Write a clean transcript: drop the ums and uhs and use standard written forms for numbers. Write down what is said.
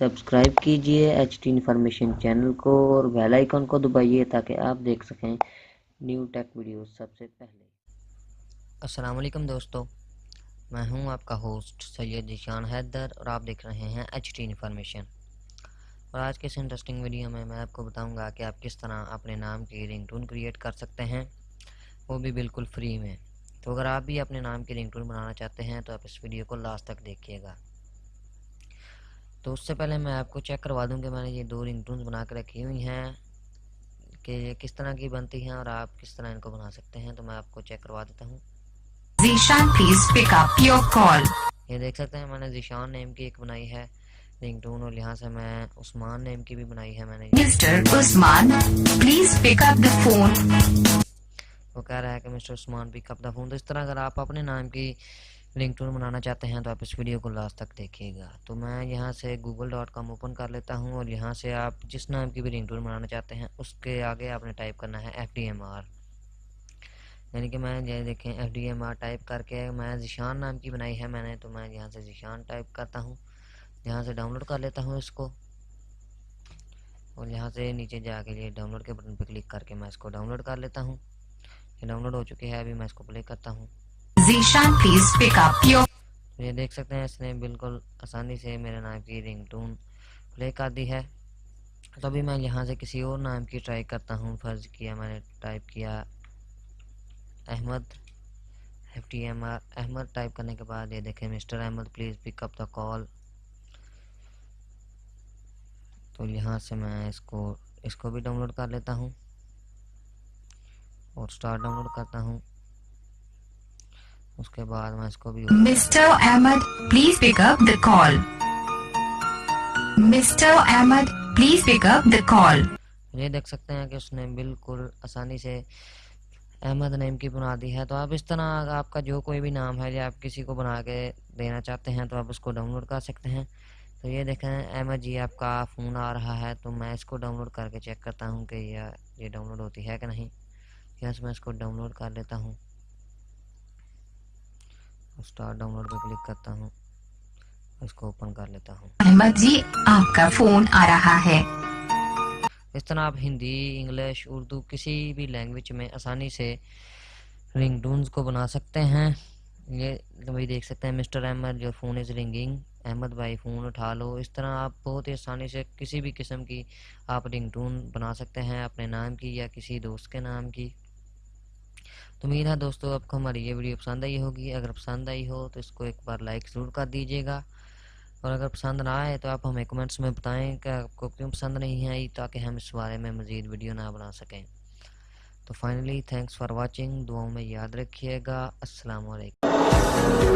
Subscribe कीजिए HT information channel को और बेल आइकन को दबाइए ताकि आप देख सकें न्यू टेक वीडियोस सबसे पहले। अस्सलाम वालेकुम दोस्तों, मैं हूं आपका होस्ट सैयद ज़ीशान हैदर और आप देख रहे हैं HT इन्फॉर्मेशन। और आज के इस इंटरेस्टिंग वीडियो में मैं आपको बताऊंगा कि आप किस तरह अपने नाम की रिंगटोन क्रिएट कर सकते हैं, वो भी बिल्कुल फ्री में। तो अगर आप भी अपने नाम की रिंगटोन बनाना चाहते हैं तो आप इस वीडियो को लास्ट तक देखिएगा। तो उससे पहले मैं आपको चेक करवा दूँ कि मैंने ये 2 रिंगटोन बना कर रखी हुई हैं कि ये किस तरह की बनती हैं और आप किस तरह इनको बना सकते हैं। तो मैं आपको चेक करवा देता हूँ। Zishan, please pick up your call. ये देख सकते हैं मैंने ज़ीशान नेम की एक बनाई है रिंगटोन और यहाँ से मैं उस्मान नेम की भी बनाई है मैंने। Mr. Usman, please pick up the phone. वो कह रहा है कि mister Usman pick up the phone. तो इस तरह अगर आप अपने नाम की रिंगटोन बनाना चाहते हैं तो आप इस वीडियो को लास्ट तक देखिएगा। तो मैं यहाँ से google.com ओपन कर लेता हूँ और यहाँ से आप जिस नाम की भी रिंगटोन बनाना चाहते हैं उसके आगे आपने टाइप करना है FDMR। यानी कि मैं ये देखें FDMR टाइप करके मैं ज़ीशान नाम की बनाई है मैंने, तो मैं यहाँ से ज़ीशान टाइप करता हूँ, यहाँ से डाउनलोड कर लेता हूँ इसको और यहाँ से नीचे जाके ये डाउनलोड के बटन पर क्लिक करके मैं इसको डाउनलोड कर लेता हूँ। ये डाउनलोड हो चुकी है, अभी मैं इसको प्ले करता हूँ। Zishan, please pick up your. ये देख सकते हैं इसने बिल्कुल आसानी से मेरे नाम की रिंगटोन प्ले कर दी है। तो अभी मैं यहाँ से किसी और नाम की ट्राई करता हूँ। फर्ज किया मैंने टाइप किया अहमद, FDMR अहमद टाइप करने के बाद ये देखें mister Ahmad please pick up the call. तो यहाँ से मैं इसको भी डाउनलोड कर लेता हूँ और स्टार डाउनलोड करता हूँ। उसके बाद मैं इसको भी Mr. Ahmed, please pick up the call. Mr. Ahmed, please pick up the call. ये देख सकते हैं कि उसने बिल्कुल आसानी से अहमद नेम की बना दी है। तो आप इस तरह अगर आपका जो कोई भी नाम है या आप किसी को बना के देना चाहते हैं तो आप उसको डाउनलोड कर सकते हैं। तो ये देखें अहमद जी आपका फ़ोन आ रहा है, तो मैं इसको डाउनलोड करके चेक करता हूँ कि ये डाउनलोड होती है कि नहीं। यस, मैं इसको डाउनलोड कर लेता हूँ, स्टार्ट डाउनलोड पे क्लिक करता हूँ, इसको ओपन कर लेता हूँ। अहमद जी, आपका फोन आ रहा है। इस तरह आप हिंदी, इंग्लिश, उर्दू किसी भी लैंग्वेज में आसानी से रिंगटोन्स को बना सकते हैं। ये भाई देख सकते हैं mister Ahmad your phone is ringing, Ahmad भाई फ़ोन उठा लो। इस तरह आप बहुत ही आसानी से किसी भी किस्म की आप रिंगटोन बना सकते हैं अपने नाम की या किसी दोस्त के नाम की। तो उम्मीद है दोस्तों आपको हमारी ये वीडियो पसंद आई होगी। अगर पसंद आई हो तो इसको एक बार लाइक ज़रूर कर दीजिएगा और अगर पसंद ना आए तो आप हमें कमेंट्स में बताएं कि आपको क्यों पसंद नहीं आई, ताकि हम इस बारे में मज़ीद वीडियो ना बना सकें। तो फाइनली थैंक्स फॉर वाचिंग, दुआओं में याद रखिएगा। अस्सलाम वालेकुम।